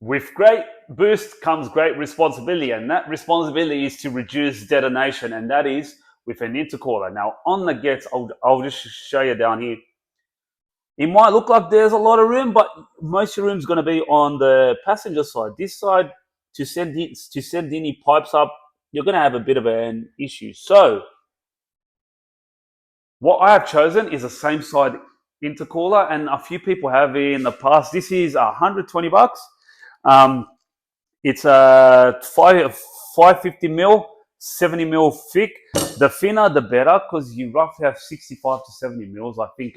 with great boost comes great responsibility, and that responsibility is to reduce detonation, and that is with an intercooler. Now on the Getz, I'll just show you down here. It might look like there's a lot of room, but most of your room is going to be on the passenger side. This side, to send any pipes up, you're going to have a bit of an issue. So what I have chosen is a same side intercooler, and a few people have in the past. This is $120. It's a 550 mil, 70 mil thick. The thinner, the better, because you roughly have 65 to 70 mils, I think,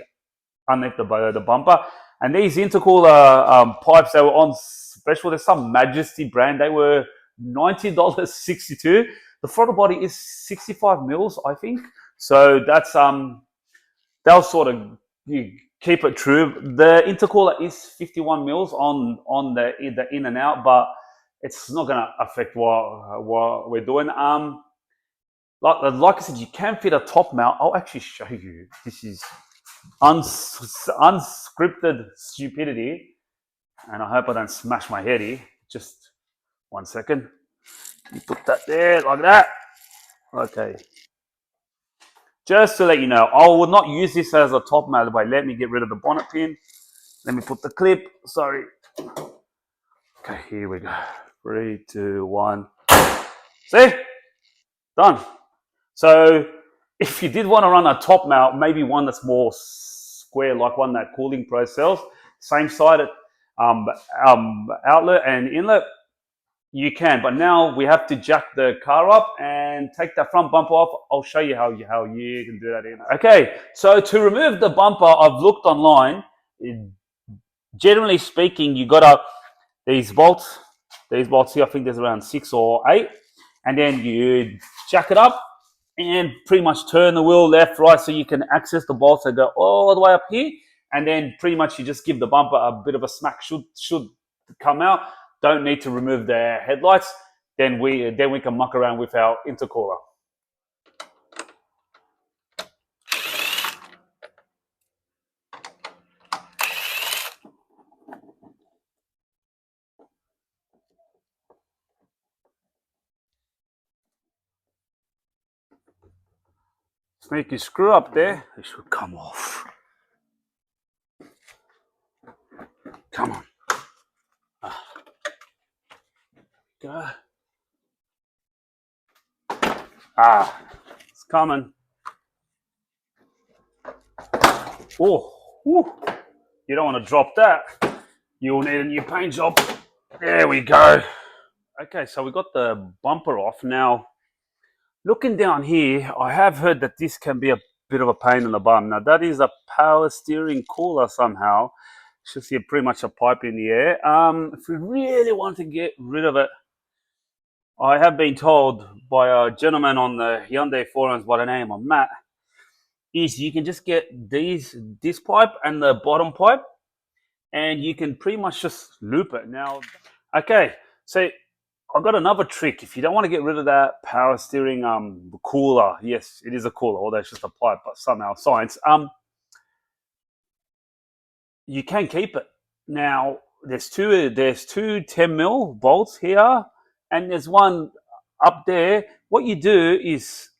underneath the bumper. And these intercooler pipes, they were on special. There's some Majesty brand. They were $90.62. The throttle body is 65 mils, I think. So that's they'll sort of keep it true. The intercooler is 51 mils on the in and out, but it's not going to affect what we're doing. Like I said, you can fit a top mount. I'll actually show you. This is unscripted stupidity, and I hope I don't smash my head here. Just 1 second. You put that there like that. Okay. Just to let you know, I will not use this as a top mount. But let me get rid of the bonnet pin. Let me put the clip. Sorry. Okay, here we go. 3, 2, 1. See? Done. So if you did want to run a top mount, maybe one that's more square, like one that Cooling Pro sells, same side outlet and inlet, you can. But now we have to jack the car up and take that front bumper off. I'll show you how you can do that. Okay, so to remove the bumper, I've looked online. Generally speaking, you got these bolts here. I think there's around 6 or 8, and then you jack it up and pretty much turn the wheel left, right, so you can access the bolts that go all the way up here. And then pretty much you just give the bumper a bit of a smack. Should come out. Don't need to remove the headlights. Then we can muck around with our intercooler. Sneaky screw up there. It should come off. Come on. Go. It's coming. Oh, whew. You don't want to drop that. You'll need a new paint job. There we go. Okay, so we got the bumper off. Now, looking down here, I have heard that this can be a bit of a pain in the bum. Now, that is a power steering cooler somehow. Should see pretty much a pipe in the air. If we really want to get rid of it, I have been told by a gentleman on the Hyundai forums by the name of Matt, is you can just get this pipe and the bottom pipe, and you can pretty much just loop it. Now, okay, so I've got another trick. If you don't want to get rid of that power steering cooler, yes, it is a cooler, although it's just a pipe, but somehow science, you can keep it. Now, there's two 10 mil bolts here, and there's one up there. What you do is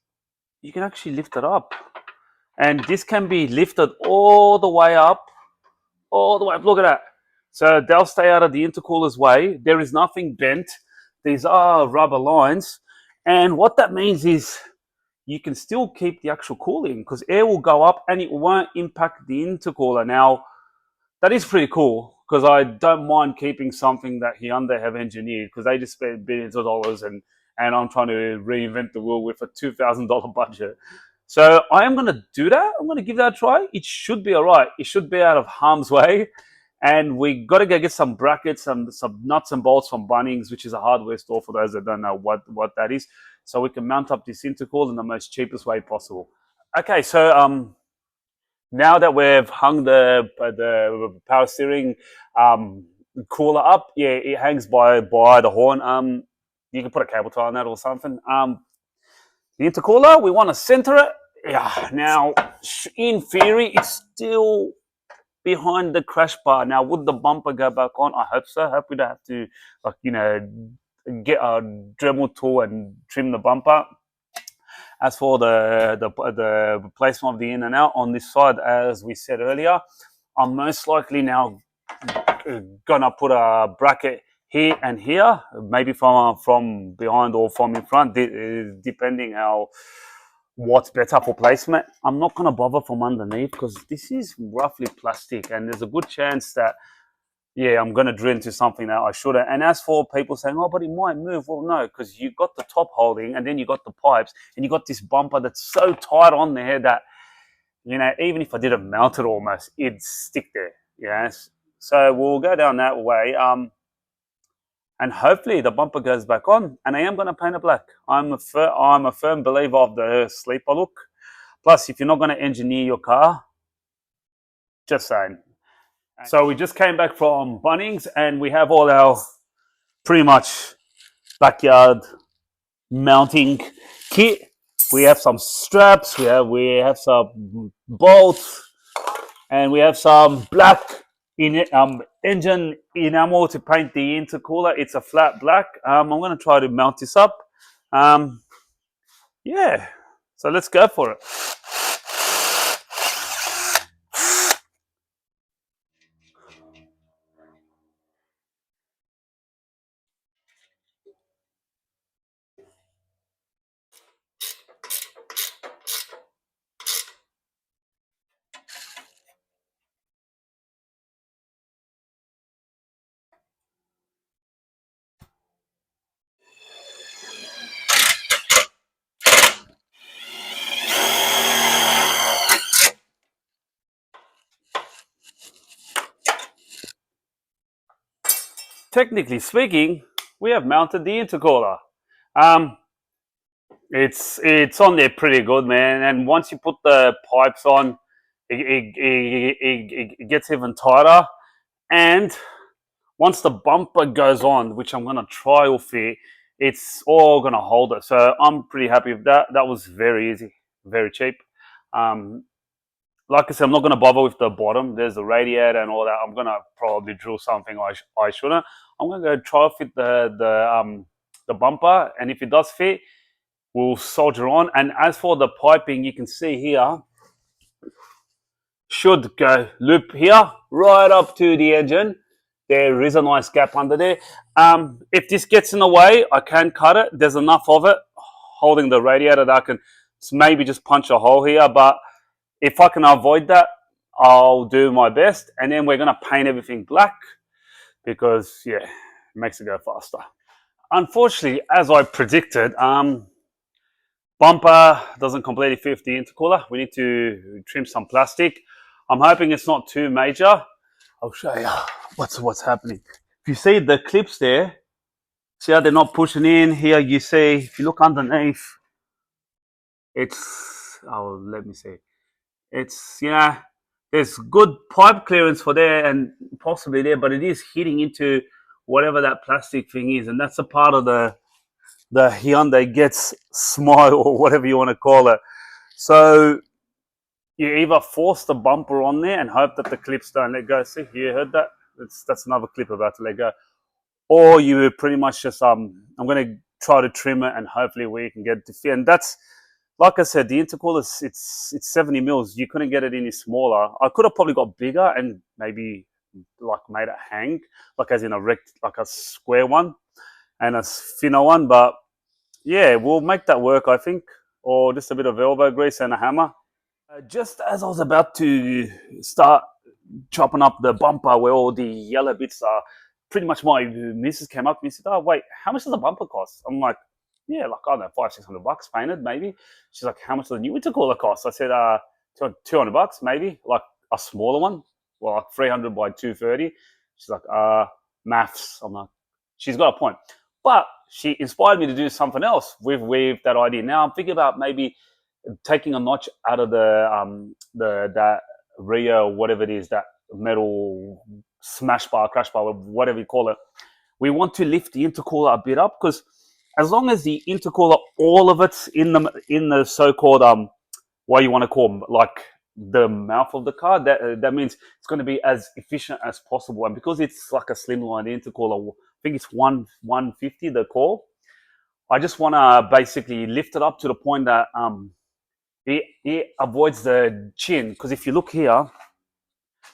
you can actually lift it up, and this can be lifted all the way up. Look at that. So they'll stay out of the intercooler's way. There is nothing bent. These are rubber lines, and what that means is you can still keep the actual cooling, because air will go up and it won't impact the intercooler. Now, that is pretty cool, because I don't mind keeping something that Hyundai have engineered, because they just spend billions of dollars, and I'm trying to reinvent the wheel with a $2,000 budget. So I am going to do that. I'm going to give that a try. It should be all right. It should be out of harm's way. And we got to go get some brackets, some nuts and bolts from Bunnings, which is a hardware store for those that don't know what that is. So we can mount up this intercooler in the most cheapest way possible. Okay, so now that we've hung the power steering cooler up, yeah, it hangs by the horn. You can put a cable tie on that or something. The intercooler, we want to center it. Yeah. Now, in theory, it's still behind the crash bar. Now, would the bumper go back on? I hope so. I hope we don't have to, like, get a Dremel tool and trim the bumper. As for the replacement of the in and out on this side, as we said earlier, I'm most likely now gonna put a bracket here and here, maybe from behind or from in front, depending how what's better for placement. I'm not gonna bother from underneath because this is roughly plastic, and there's a good chance that I'm gonna drill into something that I shouldn't. And as for people saying, "Oh, but it might move," well, no, because you got the top holding, and then you got the pipes, and you got this bumper that's so tight on there that even if I didn't mount it almost, it'd stick there. Yes. So we'll go down that way. And hopefully the bumper goes back on, and I am going to paint it black. I'm a firm believer of the sleeper look. Plus, if you're not going to engineer your car, just saying. So we just came back from Bunnings, and we have all our pretty much backyard mounting kit. We have some straps, we have some bolts, and we have some black engine enamel to paint the intercooler. It's a flat black. I'm going to try to mount this up. Yeah, so let's go for it. Technically speaking, we have mounted the intercooler. It's on there pretty good, man. And once you put the pipes on, it gets even tighter. And once the bumper goes on, which I'm gonna trial fit, it's all gonna hold it. So I'm pretty happy with that. That was very easy, very cheap. Like I said, I'm not going to bother with the bottom. There's the radiator and all that. I'm going to probably drill something I shouldn't. I'm going to go try to fit the bumper, and if it does fit, we'll solder on. And as for the piping, you can see here, should go loop here right up to the engine. There is a nice gap under there. If this gets in the way, I can cut it. There's enough of it holding the radiator that I can maybe just punch a hole here, but if I can avoid that, I'll do my best. And then we're going to paint everything black because, it makes it go faster. Unfortunately, as I predicted, bumper doesn't completely fit the intercooler. We need to trim some plastic. I'm hoping it's not too major. I'll show you what's happening. If you see the clips there, see how they're not pushing in here. You see, if you look underneath, let me see. It's, there's good pipe clearance for there and possibly there, but it is hitting into whatever that plastic thing is. And that's a part of the Hyundai Getz smile or whatever you want to call it. So you either force the bumper on there and hope that the clips don't let go. See, you heard that? That's another clip about to let go. Or you pretty much just, I'm going to try to trim it and hopefully we can get it to fit. And that's, like I said, the intercooler, it's 70 mils. You couldn't get it any smaller. I could have probably got bigger and maybe like made it hang, like as in like a square one and a thinner one. But yeah, we'll make that work, I think. Or just a bit of elbow grease and a hammer. Just as I was about to start chopping up the bumper where all the yellow bits are, pretty much my missus came up and said, "Oh, wait, how much does the bumper cost?" I'm like, "Yeah, like, I don't know, $500-600 painted, maybe." She's like, "How much does the new intercooler cost?" I said, $200 maybe, like a smaller one, well, like 300 by 230. She's like, maths. I'm like, she's got a point. But she inspired me to do something else with that idea. Now I'm thinking about maybe taking a notch out of that Rio, whatever it is, that metal smash bar, crash bar, whatever you call it. We want to lift the intercooler a bit up, because as long as the intercooler, all of it's in the so-called what you want to call them, like the mouth of the car. That means it's going to be as efficient as possible. And because it's like a slimline intercooler, I think it's 150 the core. I just want to basically lift it up to the point that it avoids the chin. Because if you look here,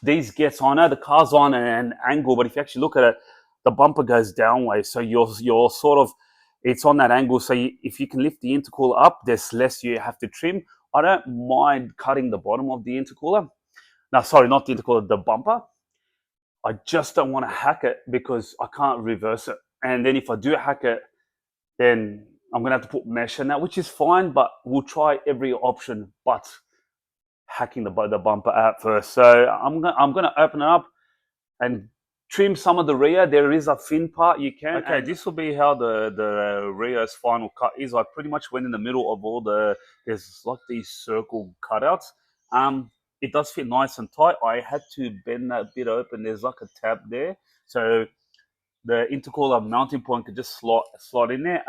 these Getz, I know the car's on an angle, but if you actually look at it, the bumper goes downways. So you're sort of, it's on that angle. So if you can lift the intercooler up, there's less you have to trim. I don't mind cutting the bottom of the intercooler. No, sorry, not the intercooler, the bumper. I just don't want to hack it because I can't reverse it. And then if I do hack it, then I'm gonna have to put mesh in that, which is fine, but we'll try every option but hacking the bumper out first. So I'm gonna open it up and trim some of the rear. There is a thin part you can. Okay, this will be how the rear's final cut is. I pretty much went in the middle of all the, there's like these circle cutouts. It does fit nice and tight. I had to bend that bit open. There's like a tab there, so the intercooler mounting point could just slot in there.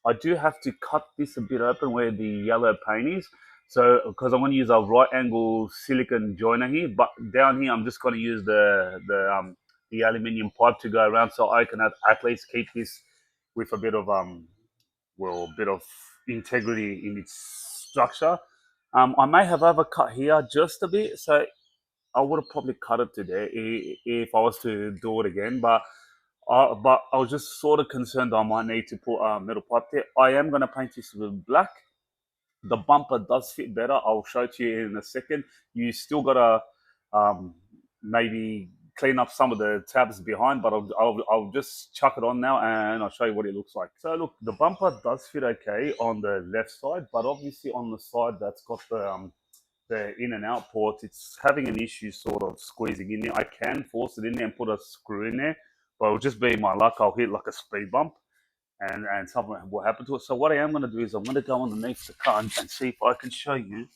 I do have to cut this a bit open where the yellow paint is. So, because I'm going to use a right angle silicon joiner here, but down here I'm just going to use the aluminium pipe to go around, so I can at least keep this with a bit of bit of integrity in its structure. I may have overcut here just a bit, so I would have probably cut it today if I was to do it again, but I was just sort of concerned I might need to put a metal pipe there. I am going to paint this with black. The bumper does fit better. I'll show it to you in a second. You still got to maybe clean up some of the tabs behind, but I'll just chuck it on now and I'll show you what it looks like. So look, the bumper does fit okay on the left side, but obviously on the side that's got the in and out ports, it's having an issue sort of squeezing in there. I can force it in there and put a screw in there, but it'll just be my luck. I'll hit like a speed bump and something will happen to it. So what I am going to do is I'm going to go underneath the car and see if I can show you.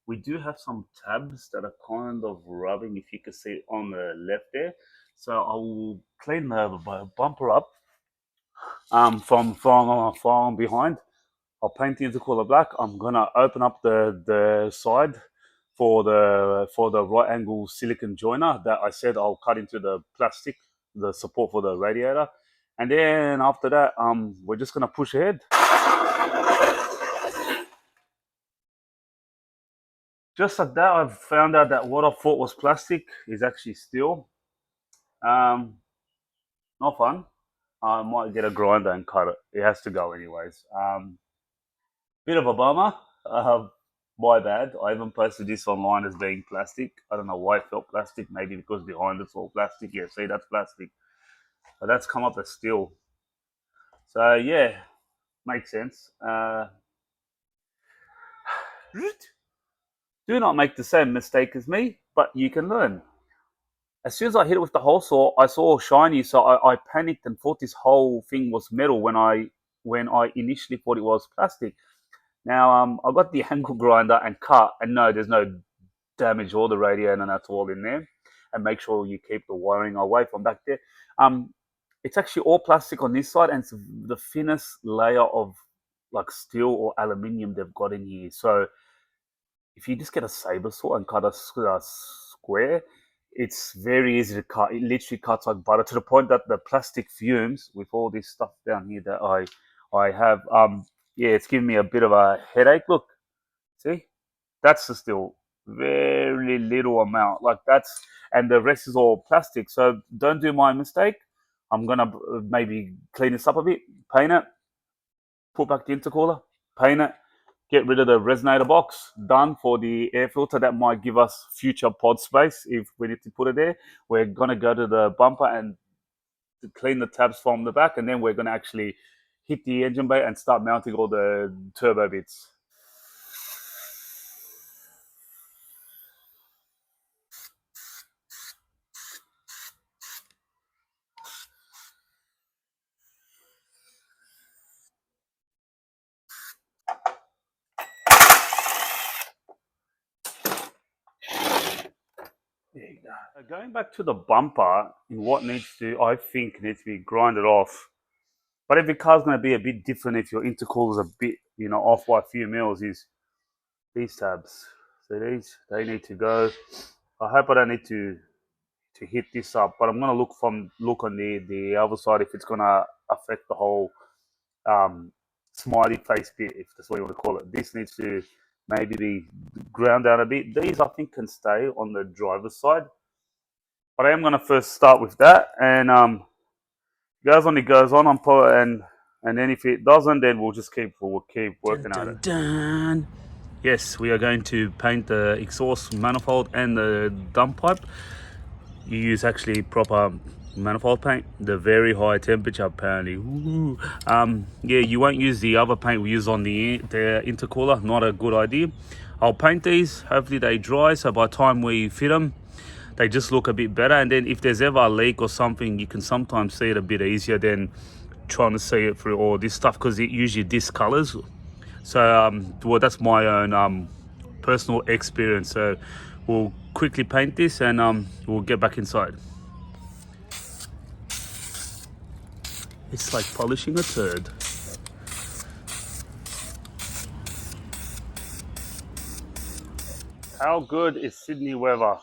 We do have some tabs that are kind of rubbing, if you can see it on the left there. So I will clean the bumper up from behind. I'll paint the intercooler black. I'm gonna open up the side for the right angle silicon joiner that I said I'll cut into the plastic, the support for the radiator, and then after that, we're just gonna push ahead. Just like that, I've found out that what I thought was plastic is actually steel. Not fun. I might get a grinder and cut it. It has to go anyways. Bit of a bummer. My bad. I haven't posted this online as being plastic. I don't know why it felt plastic. Maybe because behind it's all plastic. Yeah, see, that's plastic. But that's come up as steel. So yeah, makes sense. Do not make the same mistake as me, but you can learn. As soon as I hit it with the hole saw, I saw shiny, so I panicked and thought this whole thing was metal when I initially thought it was plastic. Now I got the angle grinder and cut, and no, there's no damage or the radiator, and that's all in there. And make sure you keep the wiring away from back there. It's actually all plastic on this side, and it's the thinnest layer of like steel or aluminium they've got in here. So if you just get a saber saw and cut a square, it's very easy to cut. It literally cuts like butter to the point that the plastic fumes with all this stuff down here that I have. Yeah, it's giving me a bit of a headache. Look, see, that's still very little amount. Like that's, and the rest is all plastic. So don't do my mistake. I'm gonna maybe clean this up a bit, paint it, put back the intercooler, paint it, get rid of the resonator box, done for the air filter. That might give us future pod space if we need to put it there. We're gonna go to the bumper and clean the tabs from the back, and then we're gonna actually hit the engine bay and start mounting all the turbo bits. There you go. Going back to the bumper, what needs to, I think, needs to be grinded off. But every car's going to be a bit different if your intercooler's a bit, off by a few mils. Is these tabs. See these? They need to go. I hope I don't need to hit this up, but I'm gonna look on the other side if it's gonna affect the whole um, smiley face bit, if that's what you want to call it. This needs to maybe be ground down a bit. These I think can stay on the driver's side, but I am gonna first start with that, and goes on. It goes on. And then if it doesn't, then we'll keep working at it. Dun. Yes, we are going to paint the exhaust manifold and the dump pipe. You use actually proper manifold paint, the very high temperature apparently. Yeah, you won't use the other paint we use on the intercooler. Not a good idea. I'll paint these. Hopefully they dry, so by the time we fit them, they just look a bit better. And then if there's ever a leak or something, you can sometimes see it a bit easier than trying to see it through all this stuff, because it usually discolors. So well, that's my own personal experience. So we'll quickly paint this, and we'll get back inside. It's like polishing a turd. How good is Sydney weather?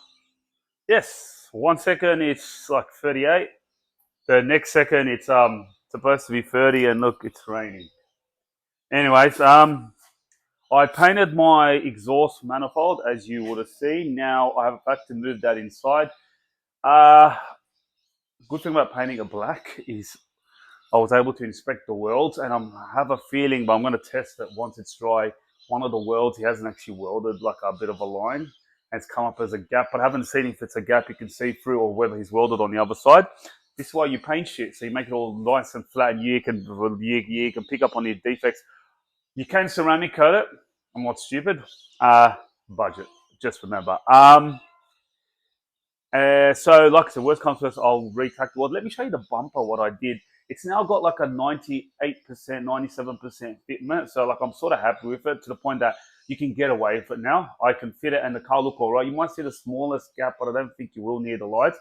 Yes, 1 second it's like 38. The next second it's supposed to be 30, and look, it's raining. Anyways, I painted my exhaust manifold, as you would have seen. Now I have had to move that inside. Good thing about painting it black is I was able to inspect the welds, and I have a feeling, but I'm going to test it once it's dry. One of the welds, he hasn't actually welded like a bit of a line, and it's come up as a gap, but I haven't seen if it's a gap you can see through or whether he's welded on the other side. This is why you paint shit, so you make it all nice and flat, and you can pick up on the defects. You can ceramic coat it. I'm not stupid. Budget, just remember. So like I said, worst comes first, I'll retack the weld. Let me show you the bumper, what I did. It's now got like a 98%, 97% fitment. So like I'm sort of happy with it, to the point that you can get away with it now. I can fit it and the car look all right. You might see the smallest gap, but I don't think you will near the lights.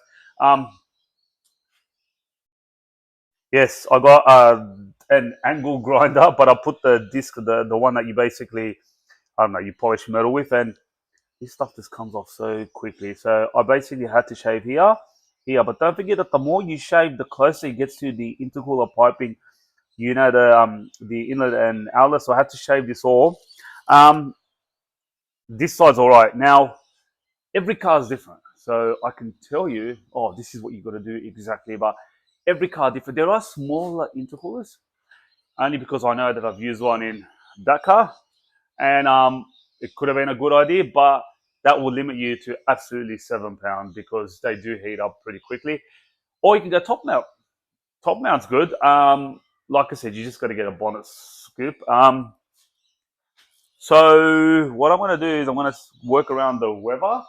Yes, I got an angle grinder, but I put the disc, the one that you basically, I don't know, you polish metal with, and this stuff just comes off so quickly. So I basically had to shave here, but don't forget that the more you shave, the closer it gets to the intercooler piping. You know, the inlet and outlet. So I had to shave this all. This side's all right. Now every car is different, so I can tell you, oh, this is what you got to do exactly. But every car different. There are smaller intercoolers, only because I know that I've used one in that car, and it could have been a good idea, but that will limit you to absolutely £7 because they do heat up pretty quickly. Or you can go top mount. Top mount's good. Like I said, you just got to get a bonnet scoop. So what I'm going to do is I'm going to work around the weather.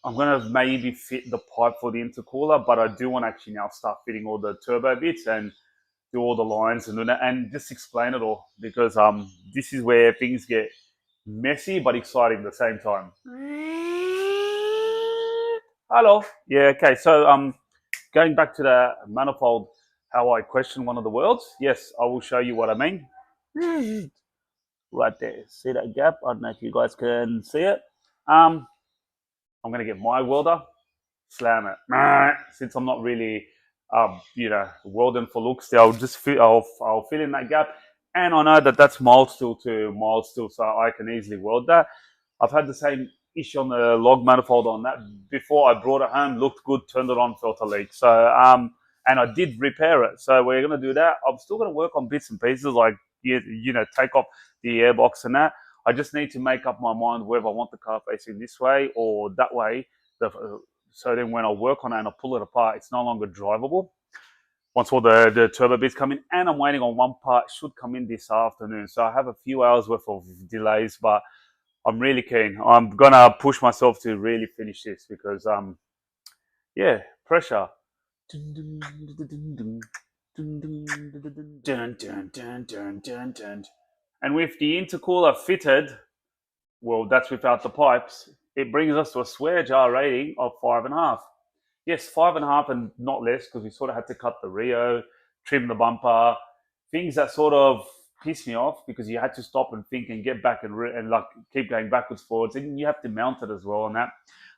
I'm going to maybe fit the pipe for the intercooler, but I do want to actually now start fitting all the turbo bits and do all the lines and just explain it all, because this is where things get messy but exciting at the same time. Hello. Yeah. Okay. So going back to the manifold, how I question one of the worlds. Yes, I will show you what I mean. Right there. See that gap? I don't know if you guys can see it. I'm going to get my welder, slam it. Since I'm not really, welding for looks, I'll just I'll fill in that gap, and I know that that's mild steel to mild steel, so I can easily weld that. I've had the same issue on the log manifold on that before. I brought it home, looked good, turned it on, felt a leak. So and I did repair it. So we're going to do that. I'm still going to work on bits and pieces, like take off the airbox and that. I just need to make up my mind whether I want the car facing this way or that way. So then when I work on it and I pull it apart, it's no longer drivable. Once all the turbo bits come in, and I'm waiting on one part, should come in this afternoon. So I have a few hours worth of delays, but I'm really keen. I'm going to push myself to really finish this because, pressure. And with the intercooler fitted, well, that's without the pipes, it brings us to a swear jar rating of 5.5. Yes, 5.5 and not less, because we sort of had to cut the Rio, trim the bumper, things that sort of pissed me off because you had to stop and think and get back and like keep going backwards, forwards, and you have to mount it as well on that.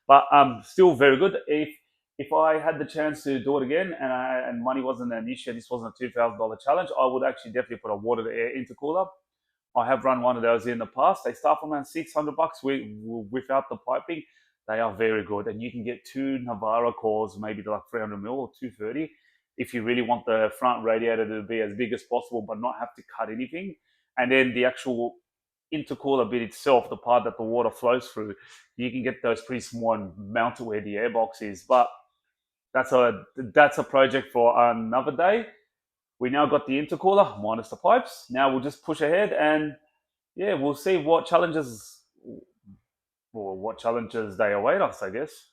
But still very good. If I had the chance to do it again and money wasn't an issue, this wasn't a $2,000 challenge, I would actually definitely put a water to air intercooler. I have run one of those in the past. They start from around $600 without the piping. They are very good, and you can get two Navara cores, maybe like 300 mil or 230, if you really want the front radiator to be as big as possible, but not have to cut anything. And then the actual intercooler bit itself, the part that the water flows through, you can get those pretty small and mount it where the airbox is. But that's a project for another day. We now got the intercooler minus the pipes. Now we'll just push ahead and yeah, we'll see what challenges they await us, I guess.